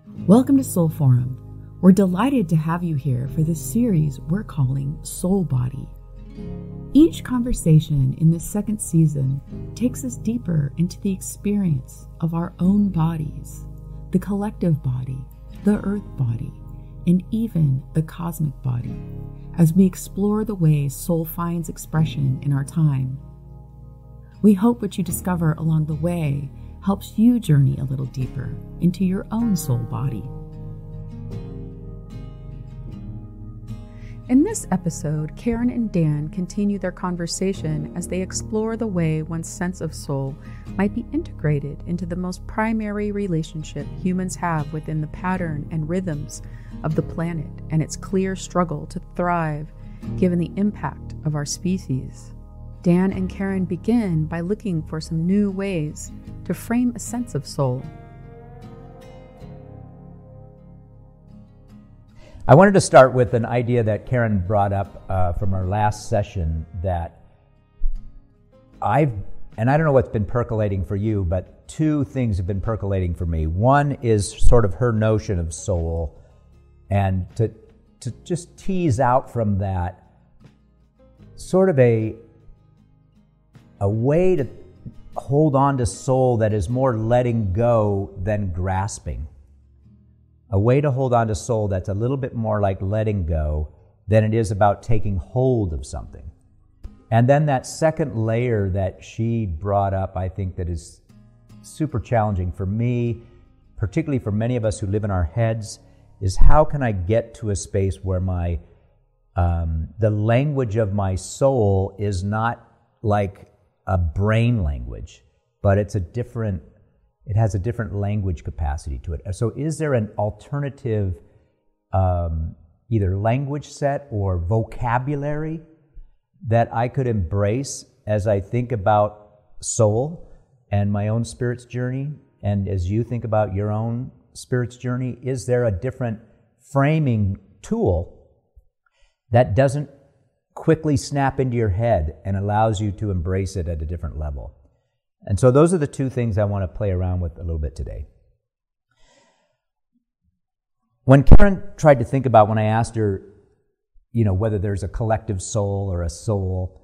Welcome to Soul Forum. We're delighted to have you here for this series we're calling SoulBody. Each conversation in this second season takes us deeper into the experience of our own bodies, the collective body, the earth body, and even the cosmic body, as we explore the ways soul finds expression in our time. We hope what you discover along the way helps you journey a little deeper into your own soul body. In this episode, Karen and Dan continue their conversation as they explore the way one's sense of soul might be integrated into the most primary relationship humans have within the pattern and rhythms of the planet and its clear struggle to thrive given the impact of our species. Dan and Karen begin by looking for some new ways to frame a sense of soul. I wanted to start with an idea that Karen brought up from our last session that and I don't know what's been percolating for you, but two things have been percolating for me. One is sort of her notion of soul, and to just tease out from that sort of a way to hold on to soul that is more letting go than grasping. A way to hold on to soul that's a little bit more like letting go than it is about taking hold of something. And then that second layer that she brought up, I think that is super challenging for me, particularly for many of us who live in our heads, is how can I get to a space where the language of my soul is not like a brain language, but it has a different language capacity to it. So is there an alternative either language set or vocabulary that I could embrace as I think about soul and my own spirit's journey, and as you think about your own spirit's journey? Is there a different framing tool that doesn't quickly snap into your head and allows you to embrace it at a different level? And so those are the two things I want to play around with a little bit today. When Karen tried to think about, when I asked her, whether there's a collective soul or a soul,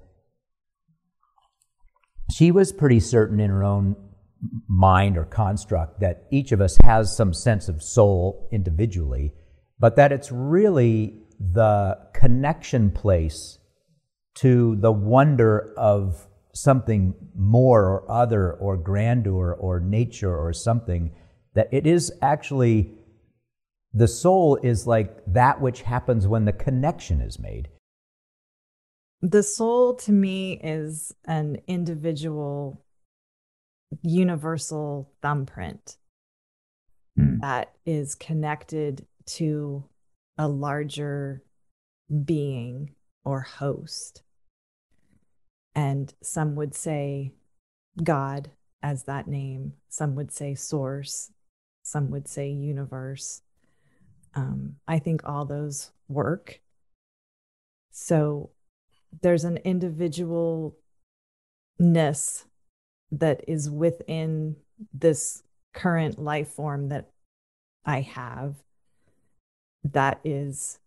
she was pretty certain in her own mind or construct that each of us has some sense of soul individually, but that it's really the connection place to the wonder of something more or other or grandeur or nature or something, that it is actually, the soul is like that which happens when the connection is made. The soul to me is an individual, universal thumbprint that is connected to a larger being or host. And some would say God as that name. Some would say source. Some would say universe. I think all those work. So there's an individualness that is within this current life form that I have that is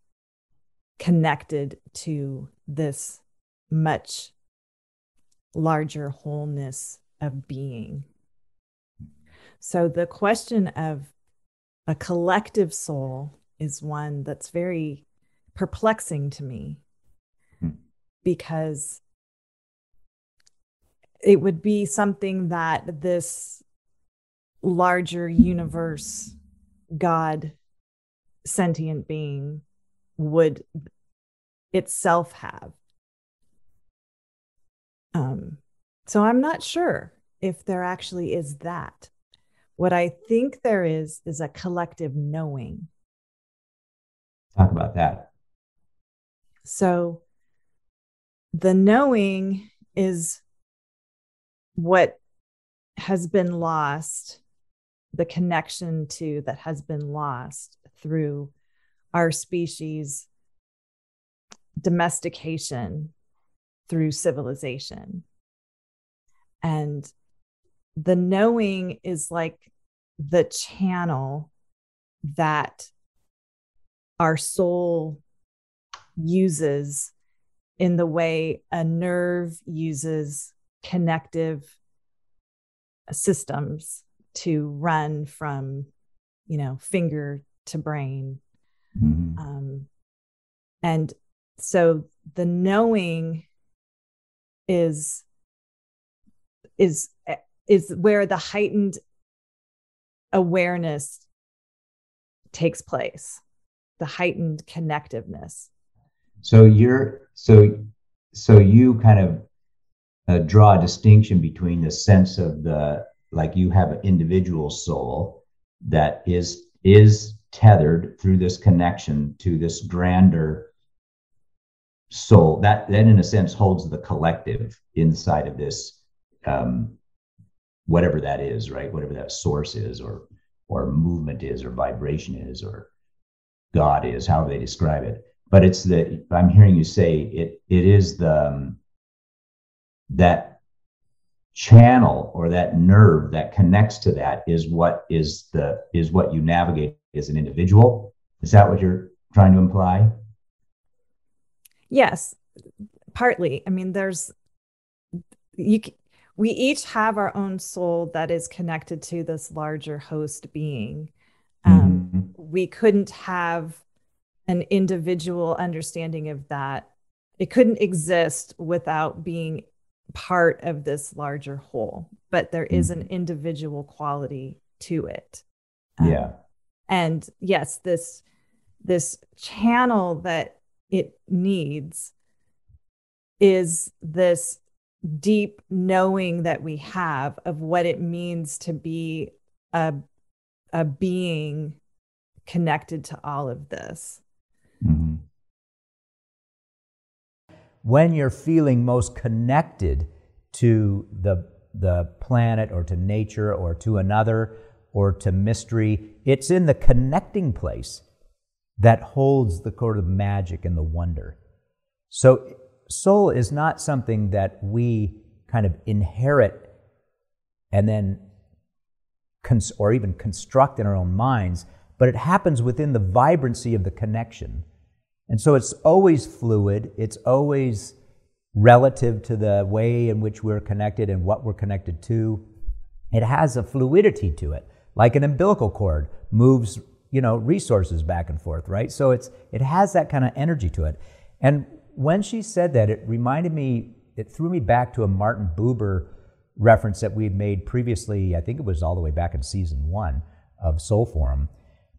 connected to this much larger wholeness of being. So the question of a collective soul is one that's very perplexing to me, because it would be something that this larger universe, God, sentient being would itself have. So I'm not sure if there actually is that. What I think there is a collective knowing. Talk about that. So the knowing is what has been lost, the connection to that has been lost through our species domestication, through civilization. And the knowing is like the channel that our soul uses in the way a nerve uses connective systems to run from, finger to brain. And so the knowing is where the heightened awareness takes place, the heightened connectiveness. So you kind of draw a distinction between the sense of you have an individual soul that is tethered through this connection to this grander soul that then in a sense holds the collective inside of this, whatever that is, right? Whatever that source is, or movement is, or vibration is, or God is, however they describe it. But I'm hearing you say it is that channel or that nerve that connects to that is what you navigate as an individual. Is that what you're trying to imply? Yes, partly. I mean, we each have our own soul that is connected to this larger host being. We couldn't have an individual understanding of that. It couldn't exist without being part of this larger whole, but there is an individual quality to it. And yes, this channel that it needs is this deep knowing that we have of what it means to be a being connected to all of this. When you're feeling most connected to the planet or to nature or to another or to mystery, it's in the connecting place that holds the sort of magic and the wonder. So soul is not something that we kind of inherit and then or even construct in our own minds, but it happens within the vibrancy of the connection. And so it's always fluid, it's always relative to the way in which we're connected and what we're connected to. It has a fluidity to it, like an umbilical cord moves, resources back and forth, right? So it has that kind of energy to it. And when she said that, it threw me back to a Martin Buber reference that we had made previously. I think it was all the way back in season 1 of Soul Forum.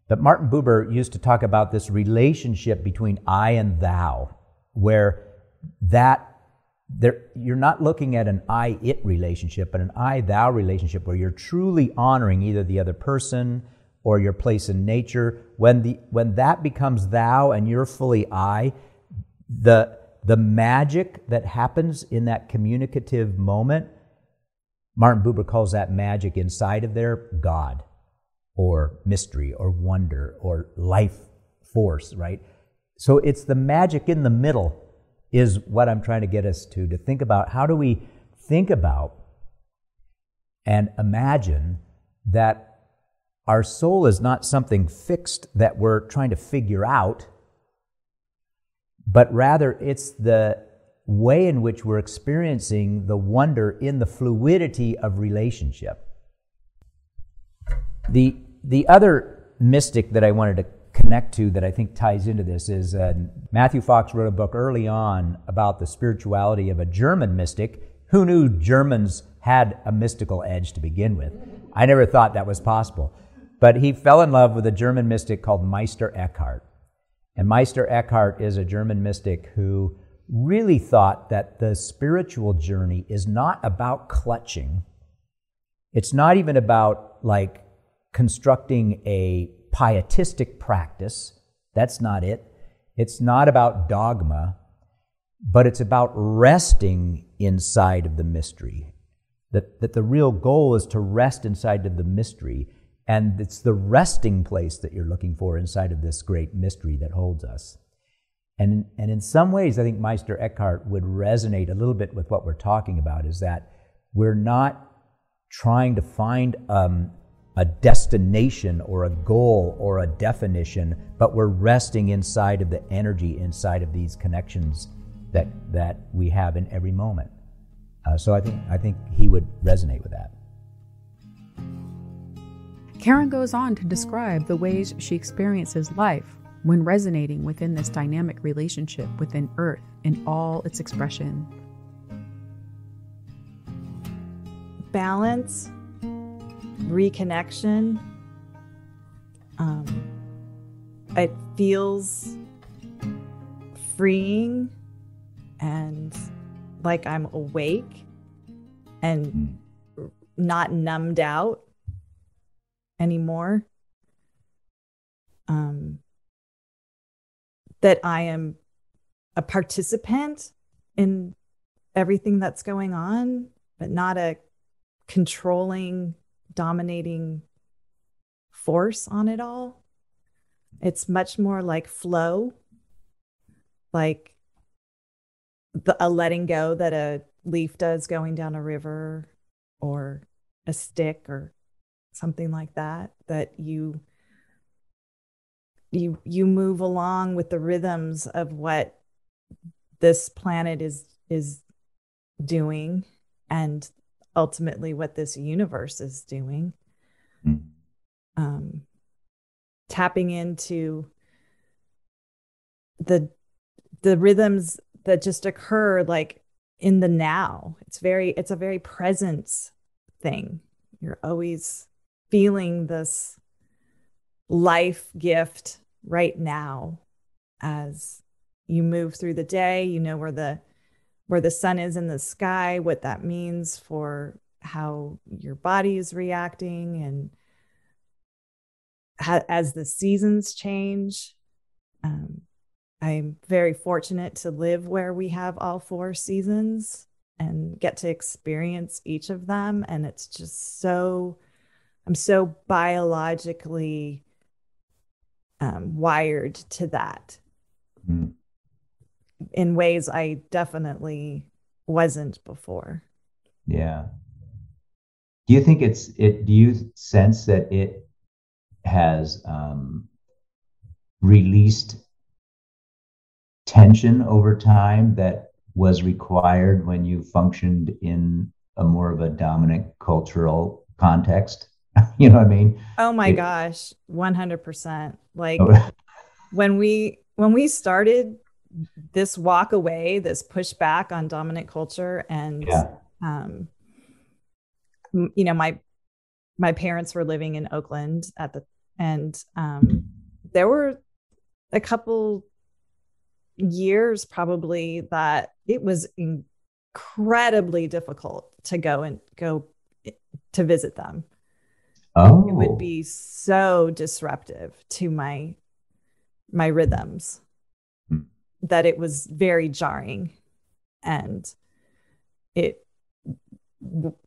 But Martin Buber used to talk about this relationship between I and thou, where you're not looking at an I-it relationship, but an I-thou relationship where you're truly honoring either the other person or your place in nature. When that becomes thou and you're fully I, the magic that happens in that communicative moment, Martin Buber calls that magic inside of there God, or mystery, or wonder, or life force, right? So it's the magic in the middle is what I'm trying to get us to think about. How do we think about and imagine that our soul is not something fixed that we're trying to figure out, but rather it's the way in which we're experiencing the wonder in the fluidity of relationship. The other mystic that I wanted to connect to that I think ties into this is Matthew Fox wrote a book early on about the spirituality of a German mystic. Who knew Germans had a mystical edge to begin with? I never thought that was possible. But he fell in love with a German mystic called Meister Eckhart. And Meister Eckhart is a German mystic who really thought that the spiritual journey is not about clutching. It's not even about constructing a pietistic practice. That's not it. It's not about dogma, but it's about resting inside of the mystery. That the real goal is to rest inside of the mystery, and it's the resting place that you're looking for inside of this great mystery that holds us. And in some ways, I think Meister Eckhart would resonate a little bit with what we're talking about, is that we're not trying to find a destination or a goal or a definition, but we're resting inside of the energy, inside of these connections that we have in every moment. So I think he would resonate with that. Karen goes on to describe the ways she experiences life when resonating within this dynamic relationship within Earth in all its expression. Balance, reconnection. It feels freeing and like I'm awake and not numbed out anymore. That I am a participant in everything that's going on, but not a controlling, dominating force on it all. It's much more like flow, like a letting go that a leaf does going down a river or a stick or something like that, that you move along with the rhythms of what this planet is doing and ultimately what this universe is doing. Tapping into the rhythms that just occur like in the now. It's a very presence thing. You're always feeling this life gift right now as you move through the day. You know where the sun is in the sky, what that means for how your body is reacting, and as the seasons change. I'm very fortunate to live where we have all 4 seasons and get to experience each of them. And it's just I'm so biologically wired to that in ways I definitely wasn't before. Yeah. Do you think do you sense that it has released tension over time that was required when you functioned in a more of a dominant cultural context? You know what I mean? Oh my gosh, 100%. Like when we started this walk away, this pushback on dominant culture, and you know, my parents were living in Oakland and there were a couple years probably that it was incredibly difficult to go to visit them. Oh. It would be so disruptive to my rhythms that it was very jarring, and it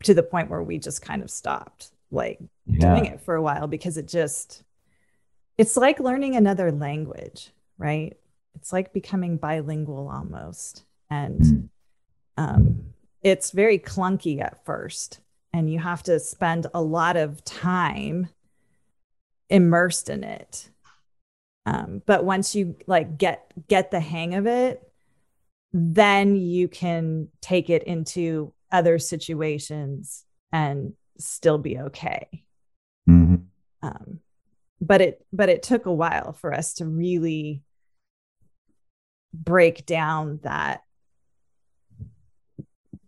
to the point where we just kind of stopped doing it for a while, because it's like learning another language, right? It's like becoming bilingual almost. And it's very clunky at first, and you have to spend a lot of time immersed in it. But once you get the hang of it, then you can take it into other situations and still be okay. But it took a while for us to really break down that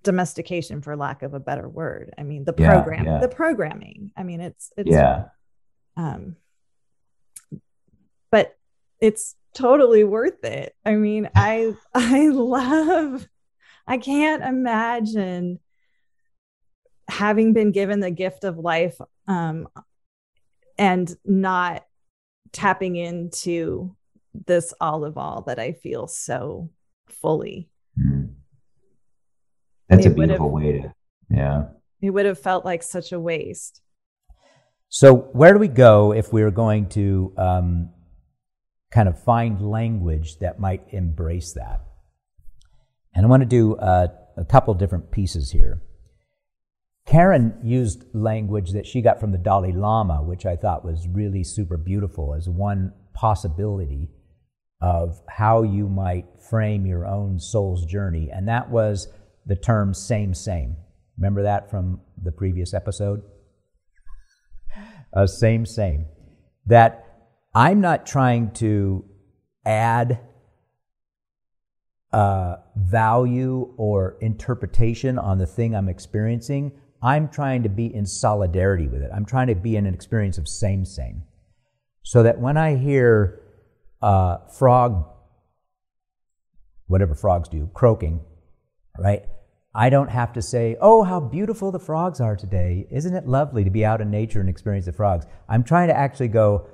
domestication, for lack of a better word. I mean, the programming. I mean, it's but it's totally worth it. I mean, I can't imagine having been given the gift of life and not tapping into this all of all that I feel so fully. That's a beautiful way to, it would have felt like such a waste. So where do we go if we're going to kind of find language that might embrace that? And I want to do a couple different pieces here. Karen used language that she got from the Dalai Lama, which I thought was really super beautiful as one possibility of how you might frame your own soul's journey, and that was the term same. Remember that from the previous episode? Same. That I'm not trying to add value or interpretation on the thing I'm experiencing. I'm trying to be in solidarity with it. I'm trying to be in an experience of same. So that when I hear frog, whatever frogs do, croaking, right? I don't have to say, oh, how beautiful the frogs are today. Isn't it lovely to be out in nature and experience the frogs? I'm trying to actually go,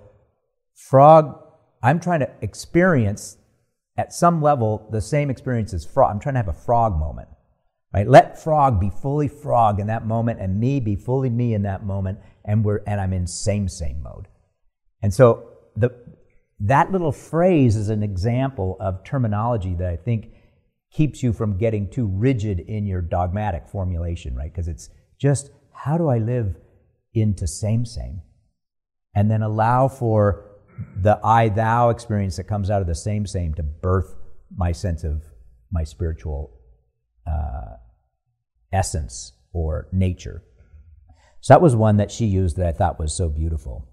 I'm trying to experience at some level the same experience as frog. I'm trying to have a frog moment, right? Let frog be fully frog in that moment and me be fully me in that moment, and I'm in same mode. And so that little phrase is an example of terminology that I think keeps you from getting too rigid in your dogmatic formulation, right? Because it's just, how do I live into same? And then allow for the I-thou experience that comes out of the same to birth my sense of my spiritual essence or nature. So that was one that she used that I thought was so beautiful.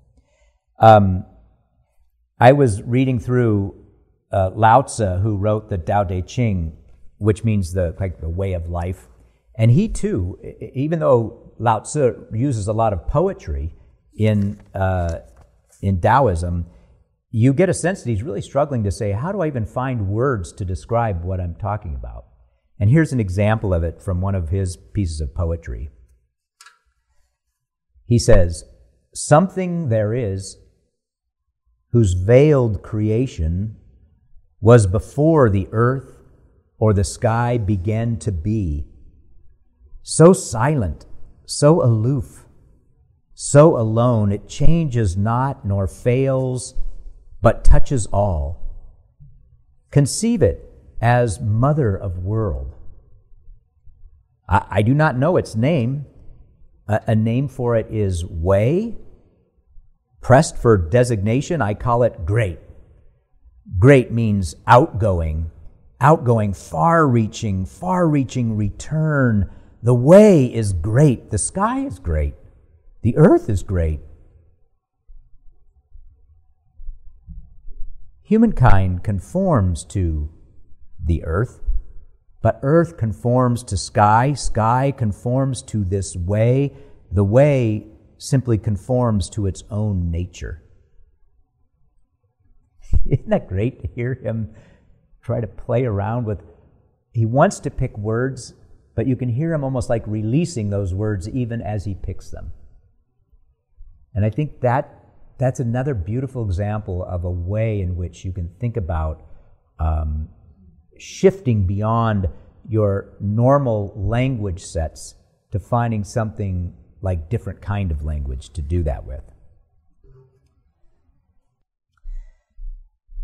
I was reading through Lao Tzu, who wrote the Tao Te Ching, which means the way of life. And he too, even though Lao Tzu uses a lot of poetry in Taoism, you get a sense that he's really struggling to say, how do I even find words to describe what I'm talking about? And here's an example of it from one of his pieces of poetry. He says, "Something there is whose veiled creation was before the earth or the sky began to be, so silent, so aloof, so alone, it changes not nor fails, but touches all. Conceive it as mother of world. I do not know its name. A name for it is way. Pressed for designation, I call it great. Great means outgoing, far-reaching return. The way is great. The sky is great. The earth is great. Humankind conforms to the earth, but earth conforms to sky. Sky conforms to this way. The way simply conforms to its own nature." Isn't that great to hear him try to play around with? He wants to pick words, but you can hear him almost like releasing those words even as he picks them. And I think that's another beautiful example of a way in which you can think about shifting beyond your normal language sets to finding something like different kind of language to do that with.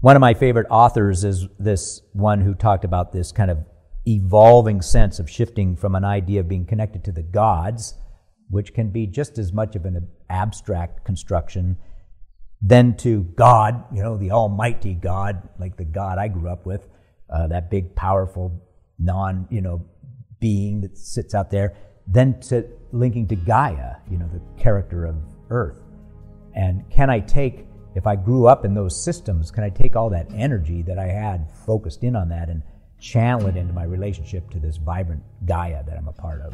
One of my favorite authors is this one who talked about this kind of evolving sense of shifting from an idea of being connected to the gods, which can be just as much of an abstract construction, then to God, the almighty God, like the God I grew up with, that big, powerful, being that sits out there, then to linking to Gaia, the character of Earth. And if I grew up in those systems, can I take all that energy that I had focused in on that and channel it into my relationship to this vibrant Gaia that I'm a part of?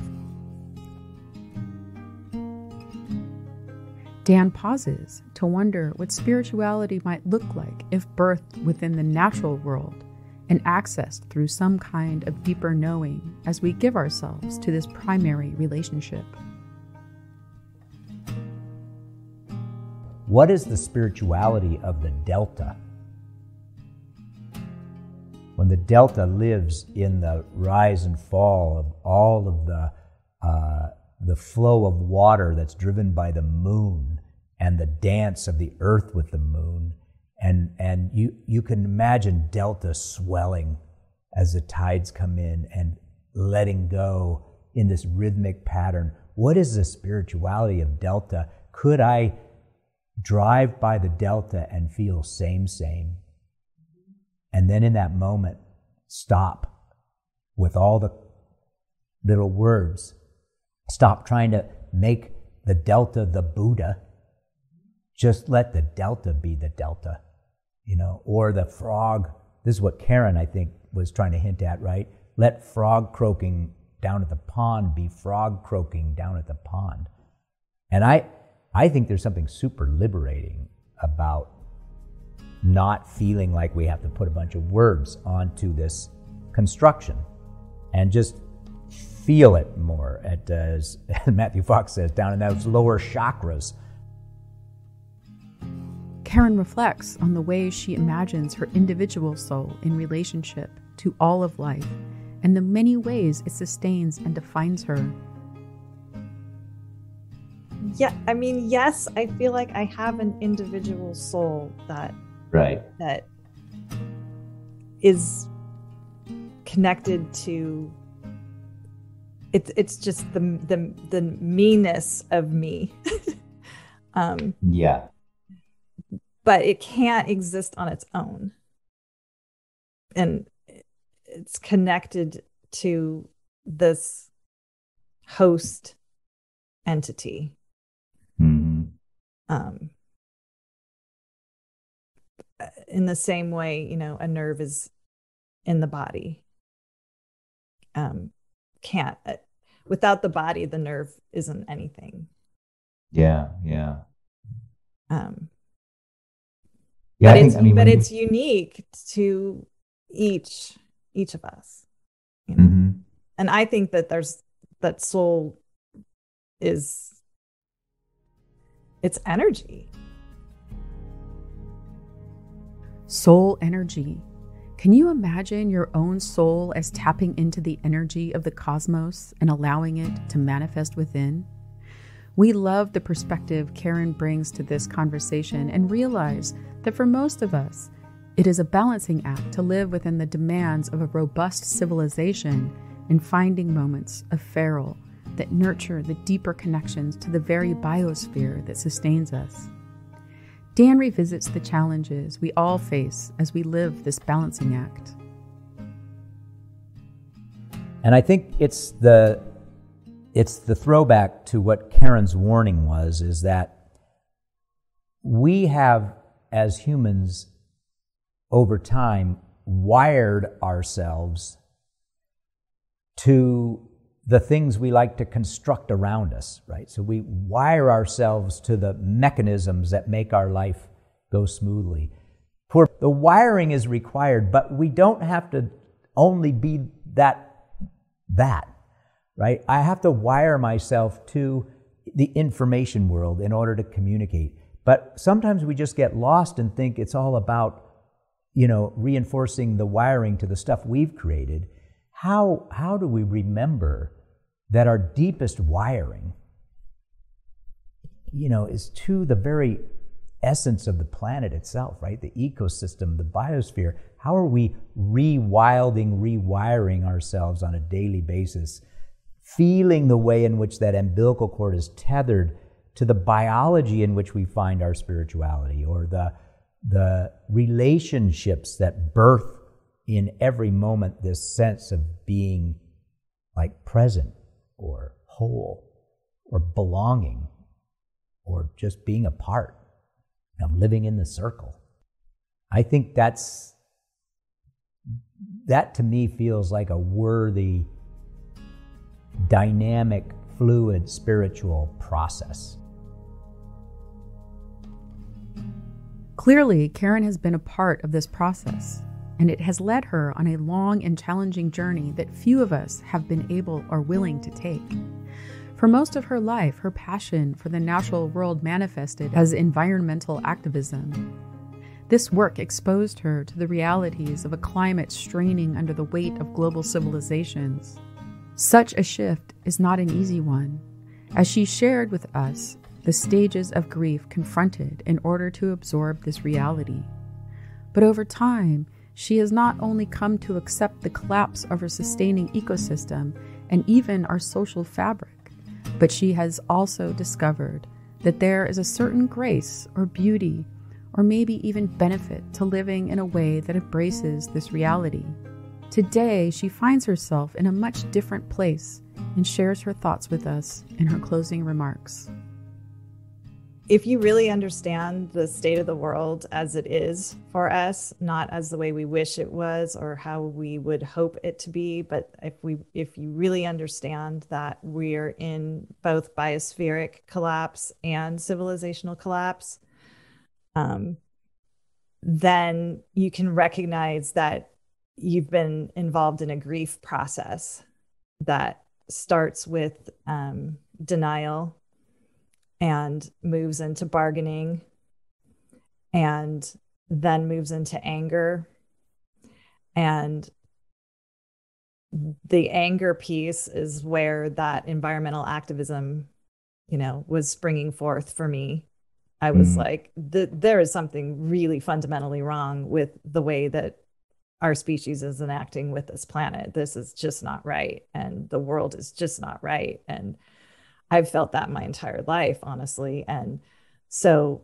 Dan pauses to wonder what spirituality might look like if birthed within the natural world and accessed through some kind of deeper knowing as we give ourselves to this primary relationship. What is the spirituality of the delta? When the delta lives in the rise and fall of all of the flow of water that's driven by the moon and the dance of the earth with the moon, and you can imagine delta swelling as the tides come in and letting go in this rhythmic pattern What is the spirituality of delta? Could I drive by the delta and feel same? And then in that moment, stop with all the little words. Stop trying to make the delta the Buddha. Just let the delta be the delta, or the frog. This is what Karen, I think, was trying to hint at, right? Let frog croaking down at the pond be frog croaking down at the pond. And I think there's something super liberating about not feeling like we have to put a bunch of words onto this construction and just feel it more, as Matthew Fox says, down in those lower chakras. Karen reflects on the ways she imagines her individual soul in relationship to all of life and the many ways it sustains and defines her. Yeah, I mean, yes, I feel like I have an individual soul that is connected to it's just the meanness of me. Yeah. But it can't exist on its own. And it's connected to this host entity. Mm-hmm. In the same way, a nerve is in the body. Can't without the body, the nerve isn't anything. Yeah. But it's unique to each of us. Mm-hmm. And I think that soul is, it's energy. Soul energy. Can you imagine your own soul as tapping into the energy of the cosmos and allowing it to manifest within? We love the perspective Karen brings to this conversation and realize that for most of us, it is a balancing act to live within the demands of a robust civilization and finding moments of feral that nurture the deeper connections to the very biosphere that sustains us. Dan revisits the challenges we all face as we live this balancing act. And I think it's the throwback to what Karen's warning was, is that we have, as humans, over time, wired ourselves to the things we like to construct around us, right? So we wire ourselves to the mechanisms that make our life go smoothly. The wiring is required, but we don't have to only be that, right? I have to wire myself to the information world in order to communicate. But sometimes we just get lost and think it's all about, reinforcing the wiring to the stuff we've created. How do we remember that our deepest wiring, is to the very essence of the planet itself, right? The ecosystem, the biosphere. How are we rewiring ourselves on a daily basis, feeling the way in which that umbilical cord is tethered to the biology in which we find our spirituality, or the relationships that birth in every moment this sense of being like present or whole or belonging or just being a part of living in the circle. I think that to me feels like a worthy, dynamic, fluid spiritual process. Clearly, Karen has been a part of this process, and it has led her on a long and challenging journey that few of us have been able or willing to take. For most of her life, her passion for the natural world manifested as environmental activism. This work exposed her to the realities of a climate straining under the weight of global civilizations. Such a shift is not an easy one, as she shared with us the stages of grief confronted in order to absorb this reality. But over time, she has not only come to accept the collapse of her sustaining ecosystem and even our social fabric, but she has also discovered that there is a certain grace or beauty or maybe even benefit to living in a way that embraces this reality. Today, she finds herself in a much different place and shares her thoughts with us in her closing remarks. If you really understand the state of the world as it is for us, not as the way we wish it was or how we would hope it to be, but if you really understand that we're in both biospheric collapse and civilizational collapse, then you can recognize that you've been involved in a grief process that starts with denial and moves into bargaining and then moves into anger. And the anger piece is where that environmental activism, was springing forth for me. I was like, there is something really fundamentally wrong with the way that our species is enacting with this planet. This is just not right. And the world is just not right. And I've felt that my entire life, honestly. And so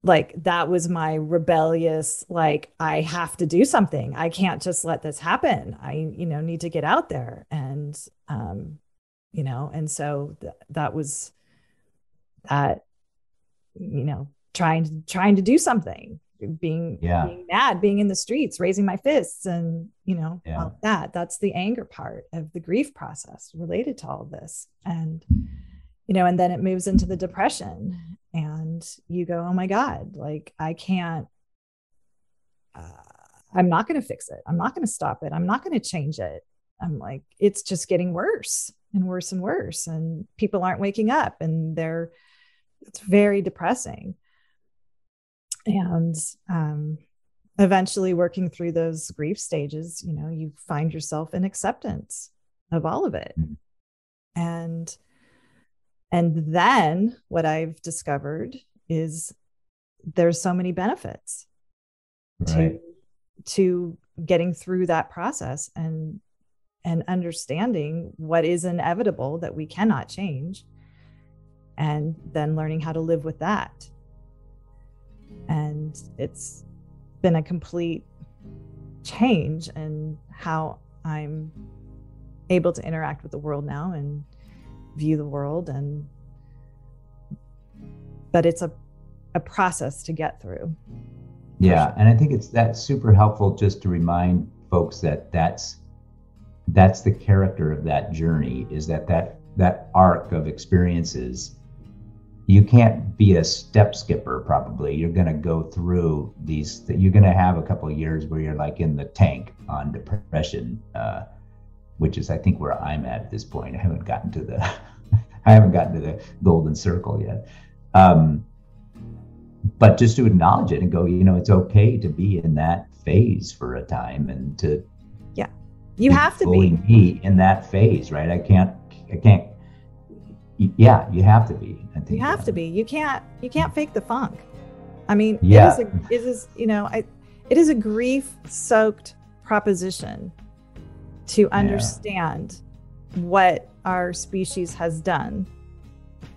that was my rebellious, I have to do something. I can't just let this happen. I, need to get out there. And, and so that was that, trying to do something, being mad, being in the streets, raising my fists and, all that's the anger part of the grief process related to all of this. And, and then it moves into the depression and you go, oh my God, I can't, I'm not going to fix it. I'm not going to stop it. I'm not going to change it. I'm like, it's just getting worse and worse and worse. And people aren't waking up and it's very depressing. And eventually working through those grief stages, you find yourself in acceptance of all of it. And then what I've discovered is there's so many benefits to getting through that process and understanding what is inevitable that we cannot change, and then learning how to live with that. And it's been a complete change in how I'm able to interact with the world now and view the world. But it's a process to get through. Yeah. Sure. And I think that's super helpful just to remind folks that that's the character of that journey, is that arc of experiences. You can't be a step skipper, probably. You're going to go through these, you're going to have a couple of years where you're in the tank on depression, which is, I think, where I'm at this point. I haven't gotten to the golden circle yet. But just to acknowledge it and go, it's okay to be in that phase for a time and to you have to be in that phase, right? I can't. Yeah, you have to be. I think you have to be. You can't fake the funk. I mean, it is a grief-soaked proposition to understand what our species has done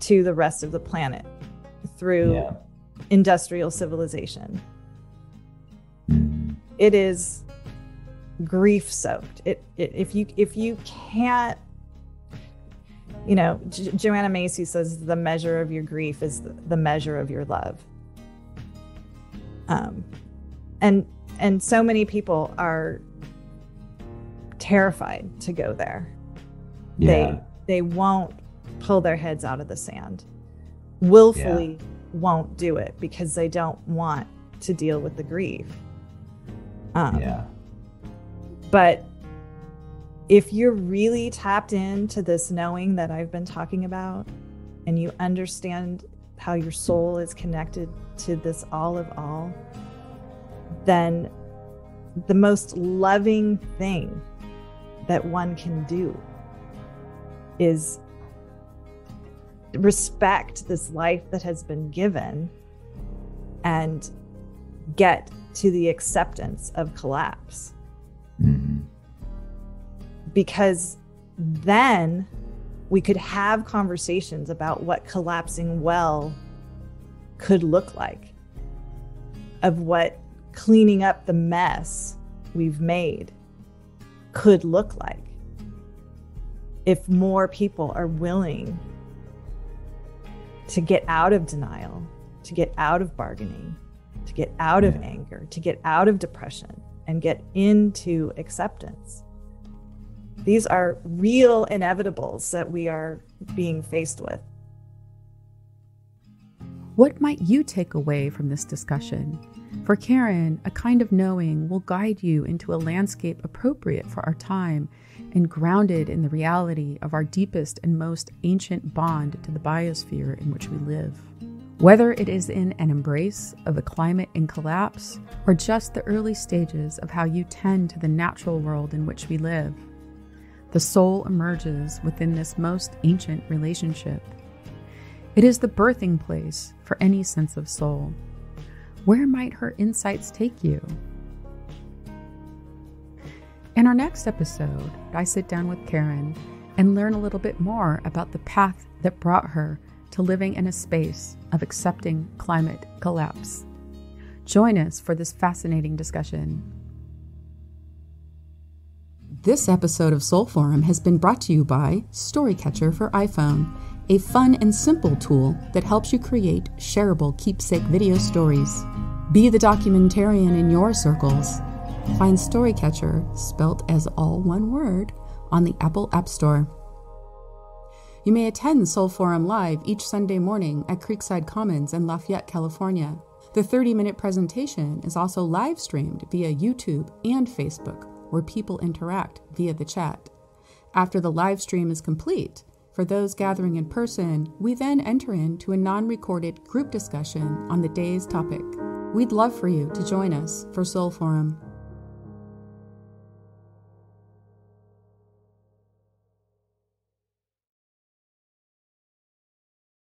to the rest of the planet through industrial civilization. It is grief-soaked. If you can't, Joanna Macy says the measure of your grief is the measure of your love. And so many people are terrified to go there. Yeah. They won't pull their heads out of the sand. Willfully won't do it because they don't want to deal with the grief. But if you're really tapped into this knowing that I've been talking about, and you understand how your soul is connected to this all of all, then the most loving thing that one can do is respect this life that has been given and get to the acceptance of collapse. Mm-hmm. Because then We could have conversations about what collapsing well could look like, of what cleaning up the mess we've made could look like, if more people are willing to get out of denial, to get out of bargaining, to get out of anger, to get out of depression, and get into acceptance. These are real inevitables that we are being faced with. What might you take away from this discussion? For Karen, a kind of knowing will guide you into a landscape appropriate for our time and grounded in the reality of our deepest and most ancient bond to the biosphere in which we live. Whether it is in an embrace of a climate in collapse or just the early stages of how you tend to the natural world in which we live, the soul emerges within this most ancient relationship. It is the birthing place for any sense of soul. Where might her insights take you? In our next episode, I sit down with Karen and learn a little bit more about the path that brought her to living in a space of accepting climate collapse. Join us for this fascinating discussion. This episode of Soul Forum has been brought to you by Storycatcher for iPhone, a fun and simple tool that helps you create shareable keepsake video stories. Be the documentarian in your circles. Find Storycatcher, spelt as all one word, on the Apple App Store. You may attend Soul Forum Live each Sunday morning at Creekside Commons in Lafayette, California. The 30-minute presentation is also live streamed via YouTube and Facebook, where people interact via the chat. After the live stream is complete, for those gathering in person, we then enter into a non-recorded group discussion on the day's topic. We'd love for you to join us for Soul Forum.